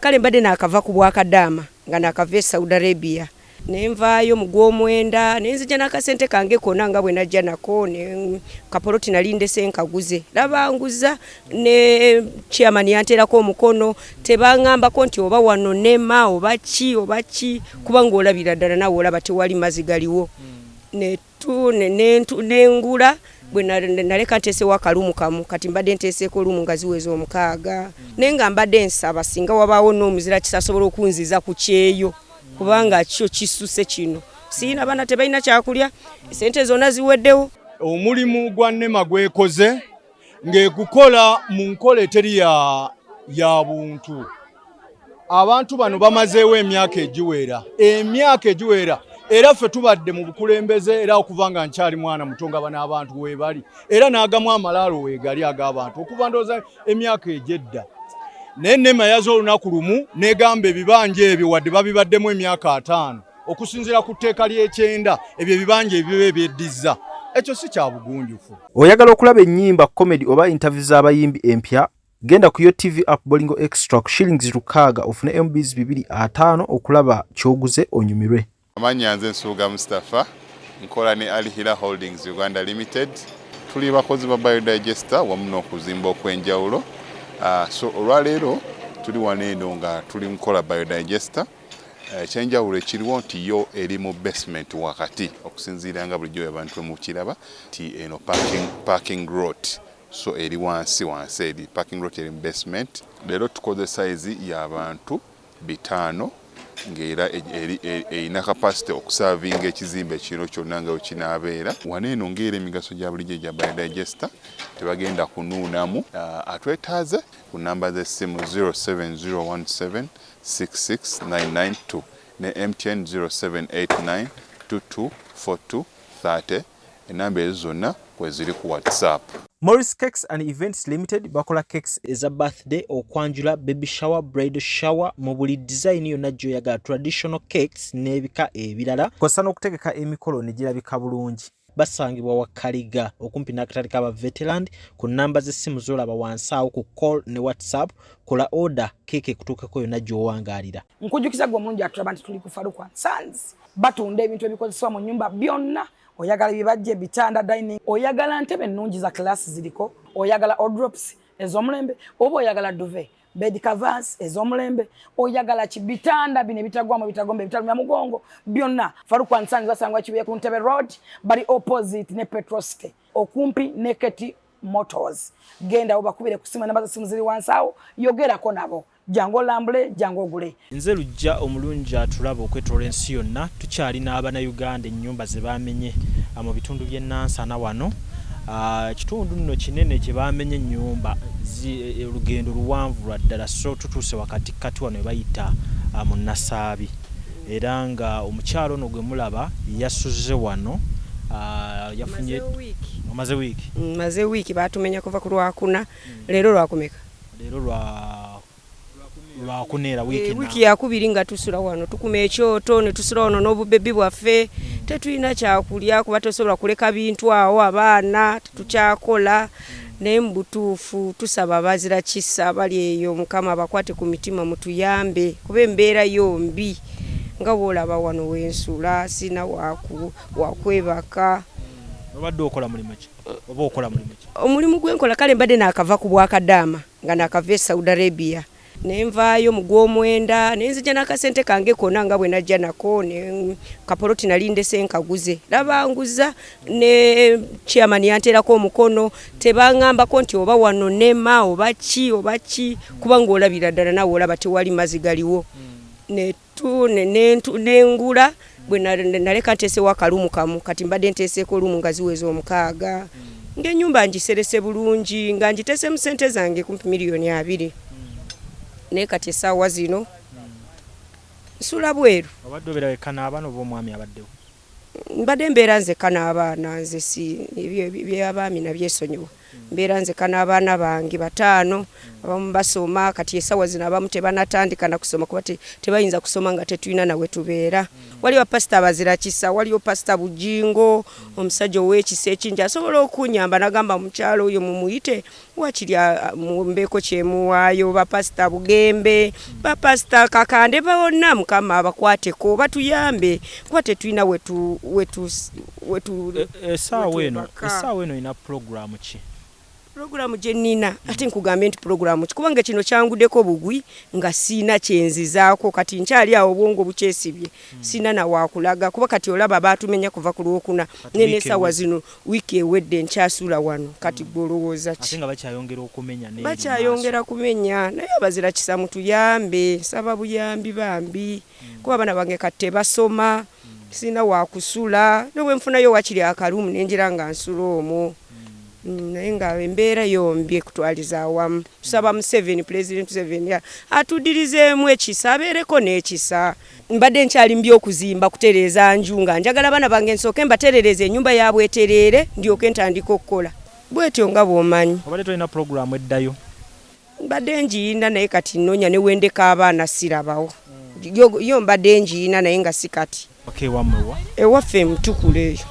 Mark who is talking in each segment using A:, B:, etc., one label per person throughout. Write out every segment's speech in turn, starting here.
A: Kale mbadde nakava ku bwa Kadama nga nakava Saudi Arabia nenvaayo mu gw'omwenda nenzija n'akasente kange konna nga bwe najja nako ne kapoloti nalindese nkaguze labanguza ne chairman yanterako omukono tebangambako nti oba wano nema oba ki kubanga olabira ddala nawe olaba tewali mazigaliwo nengula bwe naleka nteesewo akalumu kamu kati mbadde nteeseeko lumu nga ziweza 6 nenga mbadde nsaba singa wabaawo n'omuzira kisasobola okunziza ku kyeyo kubanga kyo kisuse kino siina bana tebalina kyakulya sente zonna ziweddewo.
B: Omulimu gwa nema gwekoze ng'ekukola mu nkola eteri ya buntu. Abantu bano bamazeewo emyaka egiwera era ffe tubadde mu bukulembeze era okuvanga nkyali mwana mutonga bana abantu webali era n'agamu amalaalo wegali ag'abantu okuva ndooza emyaka egyedda. N'ennema yazo olunaku lumu n'egamba ebibanja ebyo wadde babibaddemu emyaka 5 okusinziira ku tteeka ly'ekyenda ebyo ebibanja ebyo ebyeddiza ekyo si kya bugunjufu.
C: Oyagala okulaba ennyimba comedy oba interview z'abayimbi empya genda ku yo TV app Bolingo Extra ku shillings 6 ofune MBs 250 okulaba kyoguze onyumirwe.
D: Amanya nze Nsuuga Mustafa nkola ne Alihira Holdings Uganda Limited. Tuli bakozi ba biodigester wamu n'okuzimba okwenjawulo. So olwaleero tuli waneeno nga tuli nkola biodigester. Ekyenjawulo ekiriwo nti yo eri mu basement wakati okusinziira nga bulijjo abantu mu kiraba ti eno parking lot. So eri wansi eri parking lot eri mu basement. Leero tukoze size y'abantu 5 ng'era erina capacity okusavinga ekizimbe kino kyonna nga wekinaabeera. Waneeno ng'era emigaso gya bulijjo gya biodigester tebagenda kunuunamu. Atwetaaze ku namba z'essimu 07017669992 ne MTN 0789224230. Enamba ezo zonna kweziri ku WhatsApp.
C: Morris Cakes and Events Limited bakola cakes eza birthday okwanjula baby shower bridal shower mu buli design yonna gy'oyagala traditional cakes n'ebika ebirala kosa n'okutegeka emikolo ne girabika bulungi. Basangibwa wa Kaliga okumpi n'akatale k'aba veteran ku namba z'essimu z'olaba wansi awo ku call ne WhatsApp kola order keke kutuukako yonna gy'owangaalira.
E: Nkujjukiza gwe omulungi atulaba nti tuli ku Farukwa Sons batunda ebintu ebikozesebwa mu nnyumba byonna. Oyagala bibajje bitanda dining, oyagala ntebe ennungi za class ziriko, oyagala wardrobes ez'omulembe, oba oyagala duvet, bed covers ez'omulembe, oyagala bitanda bine bitagwamu bitagombe bitalumya mugongo byonna. Farukwa Sons basangwa kibuye ku Ntebe Road bali opposite ne Petroske okumpi ne Keti Motors. Genda obakubire kusima namba za simu ziri wansi awo yogerako nabo. Jango lambule jango gule.
C: Nze lujja omulungi atulaba okwetola ensi yonna tukyali n'abana Uganda ennyumba ze bamenye mu bitundu by'ennansana wano. Kitundu nno kinene kye bamenye ennyumba olugendo luwanvu lwa ddala so tutuuse wakati kati wano bayita mu Nasaabi era nga omukyalo ono gwe mulaba yasuze wano yafunye maze wiki batumenya kuva ku Lwakuna leero lwakumeka leero lwakunera wiki yakubiri nga tusula wano tukuma ekyoto ne tusula wano n'obubbebi bwaffe tetulina kyakulya kuba tosobola kuleka bintu awo abaana tetukyakola naye mu butuufu tusaba abazira kisa bali eyo Mukama abakwate ku mitima mutuyambe kuba embeera yombi nga bw'olaba wano wensula sina wakwebaka. Obadde okola mulimu ki? Oba okola mulimu ki? Omulimu gwenkola kale mbadde nakava ku bwa Kadama nga nakava Saudi Arabia nenvaayo mu gw'omwenda nenzija n'akasente kange konna nga bwe najja nako ne kapoloti nalindese nkaguze labanguza ne chairman yanterako omukono tebangambako nti oba wano nema oba ki kubanga olabira ddala nawe olaba tewali mazigaliwo. Nengula bwe naleka nteesewo akalumu kamu kati mbadde nteeseeko lumu nga ziweza 6 ng'ennyumba ngiserese bulungi nga ngiteese mu ssente zange kumpi miliyoni 2 ne kati essaawa zino nsula bweru. Obadde obeera wekka n'abaana oba omwami abaddewo? Mbadde mbeera nzekka n'abaana nze si ebyo by'abaami nabyesonyiwa. mbeera nzeka n'abaana bange bataano abamu basoma kati esawa zino abamu tebanatandika na kusoma kuba tebayinza kusoma nga tetulina nawe tubeera waliwo pasita Bazira Kisa waliwo pasita Bujingo omusajja ow'ekisa ekingi asobola okunyamba nagamba mukyalo oyo mumuyite wakirya mumbeeko kyemuwaayo bapasita Bugembe bapasita Kakande bonna Mukama abakwateko batuyambe kuba tetulina wetu
F: esaawa eno ina programu ki
C: programu jenina ate nkugambe nti programu kubanga kino kyanguddeko bugwi nga sina kyenzizaako kati nkyali awo obwongo bukyesibye sina na wakulaga kuba kati olaba batumenya kuva ku Lwokuna nene sawa zino wiki ewedde nkyasula wano kati golowooza ki
F: ate nga bakyayongera okumenya ne
C: bakyayongera kumenya naye Bazira Kisa mutuyambe saba buyambi bambi kuba abaana bange kati tebasoma sina wakusula nowe nfunayo wakiri akalumu nenjira nga nsula omwo naye nga embeera yombi kutwaliza awamu tusaba Museveni President Museveni atudirizeemu ekisa abeereko n'ekisa mbadde nkyali mbi okuzimba kutereeza nju nga njagala abaana bange nsooke mbatereereze ennyumba yaabwe etereere ndyoke ntandika okukola bwetyo nga bw'omanyi
F: obadde tolina programu eddayo
C: mbadde njiyina naye kati nnoonya ne wendeka abaana sirabawo yo mbadde njiyina naye nga si kati ewaffe Mutukula eyo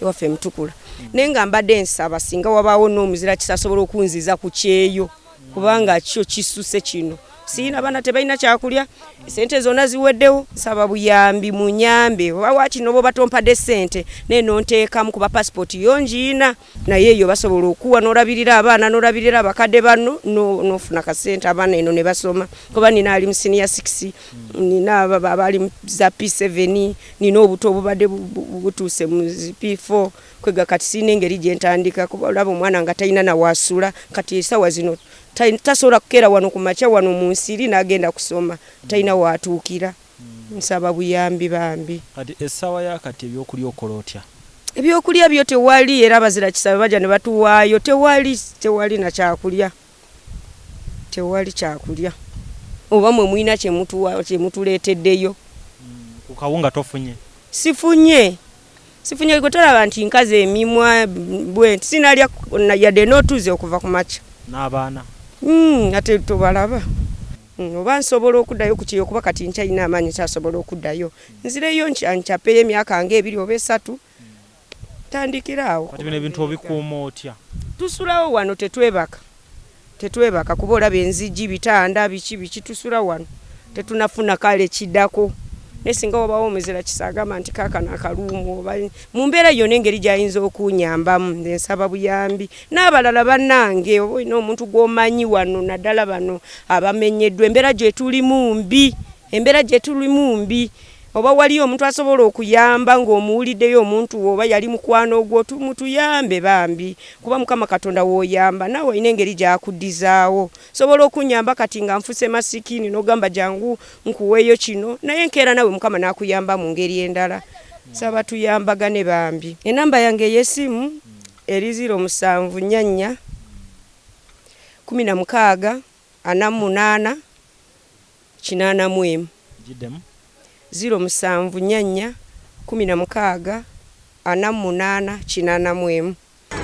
C: ewaffe Mutukula naye nga mbadde nsaba singa wabaawo n'omuzira Kisa asobola okunziza ku kyeyo kubanga kyo kisuse kino siina baana tebalina kyakulya sente zonna ziweddewo nsaba buyambi munyambe oba kino bo batompadde sente naye nonteekamu kuba pasipoti yo njiina naye eyo basobola okuwa n'olabirira abaana n'olabirira abakadde bano n'ofuna kasente abaana eno ne basoma kuba nina ali mu senior 6 nina abali za P7 nina obuto obubadde butuuse mu P4 kwega kati sina engeri gye ntandika kuba olaba omwana nga talina na wasula kati esawa zino tasobola kukeera wano ku makya wano mu nsiri n'agenda kusoma talina waatuukira nsaba buyambi bambi
F: kati essaawa yakati ebyokulya okola otya
C: ebyokulya byo tewali era Bazira Kisa bajja ne batuwaayo tewali na kyakulya tewali kyakulya oba mwe mulina kyemutuleeteddeyo
F: ku kawunga tofunye
C: sifunye gwe tolaba nti nkazi emimwa bwenti sinalya yadde n'otuze okuva ku makya
F: n'abaana
C: ate tobalaba oba nsobola okuddayo ku kyeyo kuba kati nkyalina amaanyi kyasobola okuddayo nzireyo nkyapeyo emyaka nga 2 oba 3 tandikira awo
F: kati bino ebintu obikuuma otya
C: tusulawo wano tetwebaka kuba olaba enzigi bitanda biki tusula wano tetunafuna kale kiddako nesinga wabawo omuzira Kisa agamba nti kaakano akaluumu oba mu mbeera yonna engeri gy'ayinza okunyambamu nsaba buyambi n'abalala bannange oba olina omuntu gw'omanyi wano naddala bano abamenyeddwa embeera gye tulimu mbi oba waliyo omuntu asobola okuyamba ng'omuwuliddeyo omuntu oba yali mukwano ogwo mutuyambe bambi kuba Mukama Katonda w'oyamba nawe olina engeri gy'akuddizaawo sobola okunyamba kati nga nfuse masikini n'ogamba jangu nkuweeyo kino naye nkeera nawe Mukama n'akuyamba mu ngeri endala saba tuyambagane bambi enamba yange ey'essimu eri 07 16 48 81
F: giddemu
C: 07 16 48 81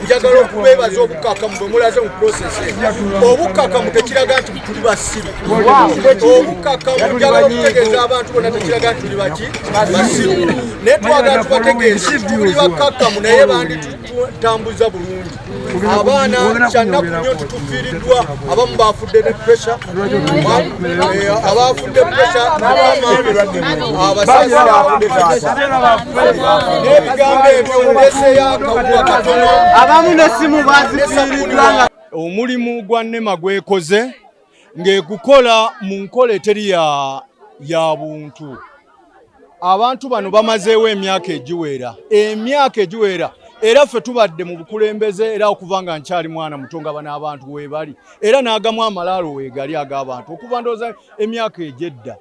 B: njagala okubeebaza obukakamu bwe mulaze mu process obukakamu tekiraga nti tuli basiru obukakamu njagala okutegeeza abantu bonna tekiraga nti tuli basiru naye twagala tubategeeze tuli bakakamu naye bandi tutambuza bulungi abaana kyannaku nnyo tutufiiriddwa abamu baafudde ne pressure abaafudde pressure abasasi n'ebigambo ebyo ndeseyo akawuka katono omulimu gwa nnema gwekoze ng'ekukola mu nkola eteri ya buntu abantu bano bamazeewo emyaka egiwera era ffe tubadde mu bukulembeze era okuva nga nkyali mwana muto nga bano abantu weebali era n'agamu amalaalo weegali ag'abantu okuva ndowooza emyaka egyedda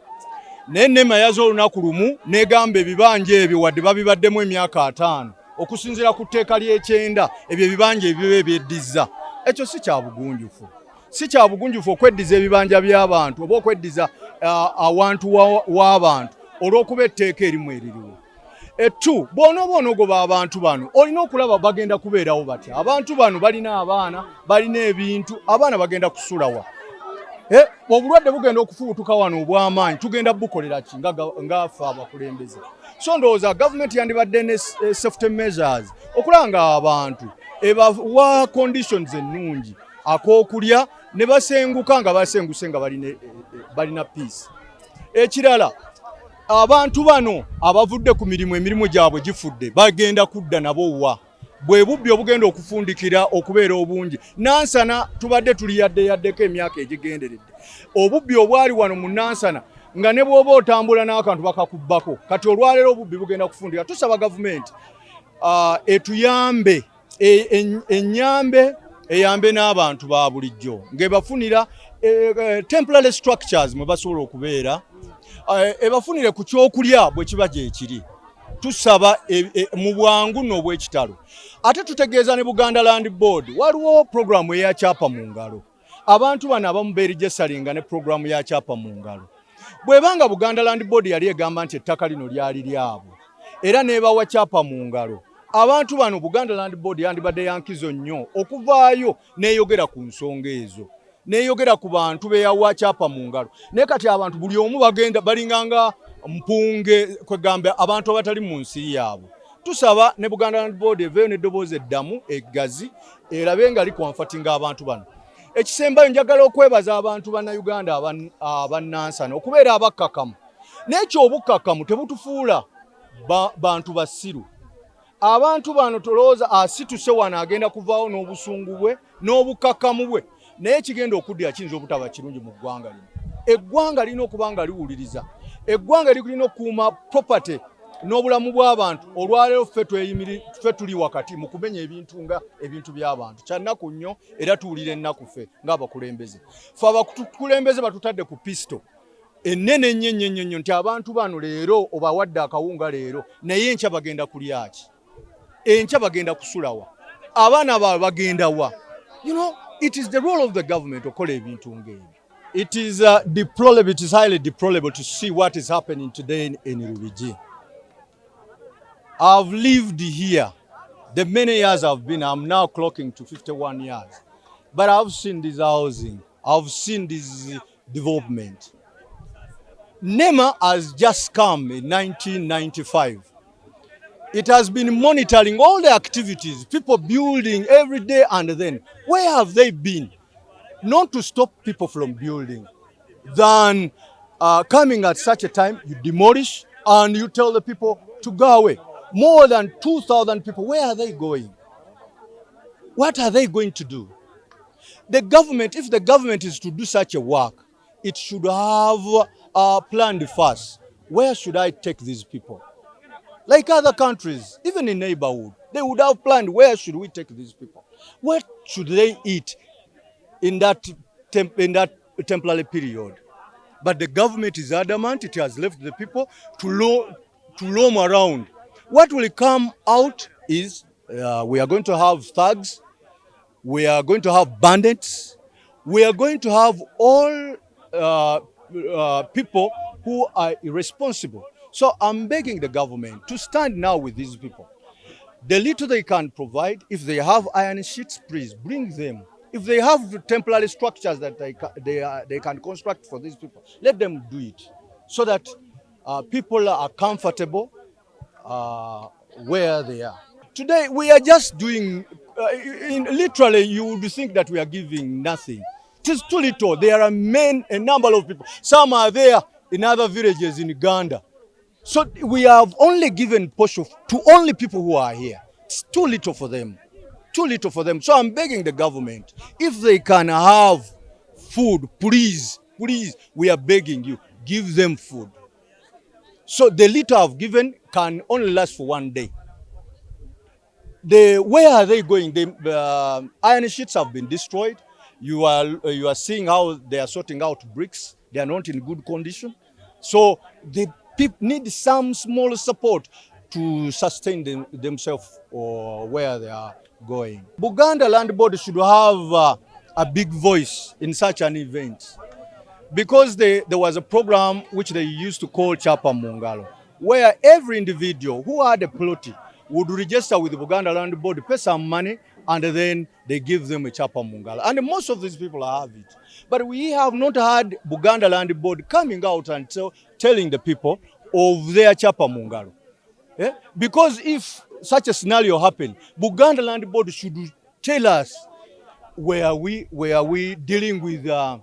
B: naye nnema yaze olunaku lumu n'egamba ebibanja ebyo wadde babibaddemu emyaka 5 okusinziira ku tteeka ly'ekyenda ebyo ebibanja ebibe ebyeddiza ekyo si kya bugunjufu okweddiza ebibanja by'abantu oba okweddiza awantu w'abantu olw'okuba etteeka erimu eririwo Etu bonogoba abantu bano olina okulaba bagenda kubeerawo batya. Abantu bano balina abaana, balina ebintu, abaana bagenda kusulawa. Obulwadde bugenda okufuutuka wano obw'amaanyi, tugenda bukolera ki nga ffe abakulembeze. So ndowooza gavumenti yandibadde ne safety measures okulanga abantu ebawa conditions ennungi ak'okulya ne basenguka nga basenguse nga balina peace. Ekirala, abantu bano abavudde ku emirimu gyabwe gifudde bagenda kudda nabo wa bwe bubbi obugenda okufundikira okubeera obungi. Nansana tubadde tuli yaddeko emyaka egigenderedde. Obubbi obwali wano mu Nansana nga ne bw'oba otambula n'akantu bakakubbako. Kati olwaleero obubbi bugenda kufundika. Tusaba gavumenti etuyambe eyambe n'abantu ba bulijjo ng'ebafunira temporary structures mwe basobola okubeera, ebafunire ku kyokulya bwe kiba gye kiri. Tusaba mu bwangu n'obw'ekitalo. Ate tutegeeza ne Buganda Land Board waliwo programu eya kyapa mu ngalo. Abantu bano abamu beerigisalinga ne programu ya kyapa mu ngalo. Bwebanga Buganda Land Board yali egamba nti ettaka lino lyali lyabwe era n'ebawa kyapa mu ngalo, abantu bano Buganda Land Board yandibadde yankizo nnyo okuvaayo n'eyogera ku nsonga ezo, n'eyogera ku bantu beyawa kyapa mu ngalo. Naye kati abantu buli omu bagenda balinganga mpunge kwegamba abantu abatali mu nsi yaabwe. Tusaba ne Buganda Land Board eveeyo n'eddoboozi eddamu eggazi erabe nga likwamfatinga abantu bano. Ekisembayo njagala okwebaza abantu bannayuganda abannansana okubeera abakkakamu. N'ekyo obukkakamu tebutufuula bantu basiru. Abantu bano tolooza asituse wano agenda kuvaawo n'obusungu bwe n'obukkakamu bwe, naye ekigenda okuddira kiyinza obutaba kirungi mu ggwanga lino. Eggwanga lirina okuba nga liwuliriza. Eggwanga lirina okukuuma property n'obulamu bw'abantu. Olwaleero ffe tuli wakati mu kumenya ebintu by'abantu. Kya nnaku nnyo era tuwulira ennaku ffe ng'abakulembeze. Ffe abakulembeze batutadde ku pisto ennene nnyo nti abantu bano leero obawadde akawunga leero naye enkya bagenda kulya ki? Enkya bagenda kusulawa? Abaana baabwe bagenda wa? You know, it is the role of the government okola ebintu ng'ebyo. It is deplorable, it is highly deplorable to see what is happening today in Rubiji. I've lived here. The many years I've been, I'm now clocking to 51 years. But I've seen this housing. I've seen this development. NEMA has just come in 1995. It has been monitoring all the activities, people building every day and then. Where have they been? Not to stop people from building. Then coming at such a time, you demolish and you tell the people to go away. More than 2,000 people, where are they going? What are they going to do? The government, if the government is to do such a work, it should have planned first. Where should I take these people? Like other countries, even in neighborhood, they would have planned where should we take these people? What should they eat in that temporary period? But the government is adamant, it has left the people to roam around. What will come out is we are going to have thugs, we are going to have bandits, we are going to have all people who are irresponsible. So I'm begging the government to stand now with these people. The little they can provide, if they have iron sheets, please bring them. If they have temporary structures that they can construct for these people, let them do it so that people are comfortable where they are. Today we are just doing, literally you would think that we are giving nothing. It is too little. There are a number of people. Some are there in other villages in Uganda. So we have only given portion to only people who are here. It's too little for them. Too little for them. So I'm begging the government, if they can have food, please, we are begging you, give them food. So the little I've given can only last for one day. Where are they going? The iron sheets have been destroyed. You are seeing how they are sorting out bricks. They are not in good condition. So the people need some small support to sustain themselves or where they are going. Buganda Land Board should have a big voice in such an event, because there was a program which they used to call Chapa Mungalo, where every individual who had a plot would register with the Buganda Land Board, pay some money, and then they give them a chapa mungala. And most of these people have it. But we have not had Buganda Land Board coming out and telling the people of their chapa mungala. Yeah? Because if such a scenario happened, Buganda Land Board should tell us where we dealing with a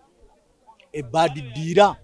B: bad dealer,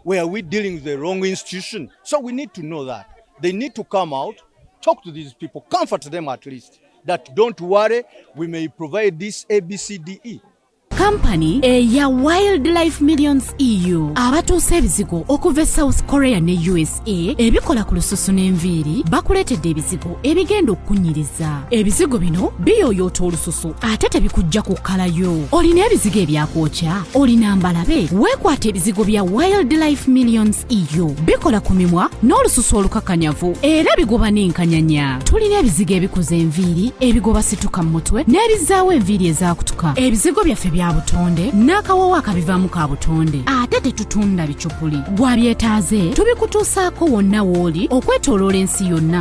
B: where we dealing with the wrong institution. So we need to know that. They need to come out, talk to these people, comfort them at least, that don't worry, we may provide this ABCDE.
G: Company ya Wildlife Millions EU abatuuse ebizigo okuva South Korea ne USA ebikola ku lususu n'enviiri bakuleetedde ebizigo ebigenda okunyiriza. Ebizigo bino biyoyoota olususu ate tebikujja kukkalayo. Olina ebizigo ebyakwokya, olina mbalabe, weekwata ebizigo bya Wildlife Millions EU bikola ku mimwa n'olususu olukakanyavu era bigoba n'enkanyanya. Tulina ebizigo ebikuza enviiri, ebigoba situka mu mutwe n'ebizaawo enviiri ezaakutuka. Ebizigo byaffe bya butonde n'akawawo akabivaamu ka butonde ate tetutunda bicupuli. Gwabyetaaze tubikutuusaako wonna w'oli okwetooloola ensi yonna.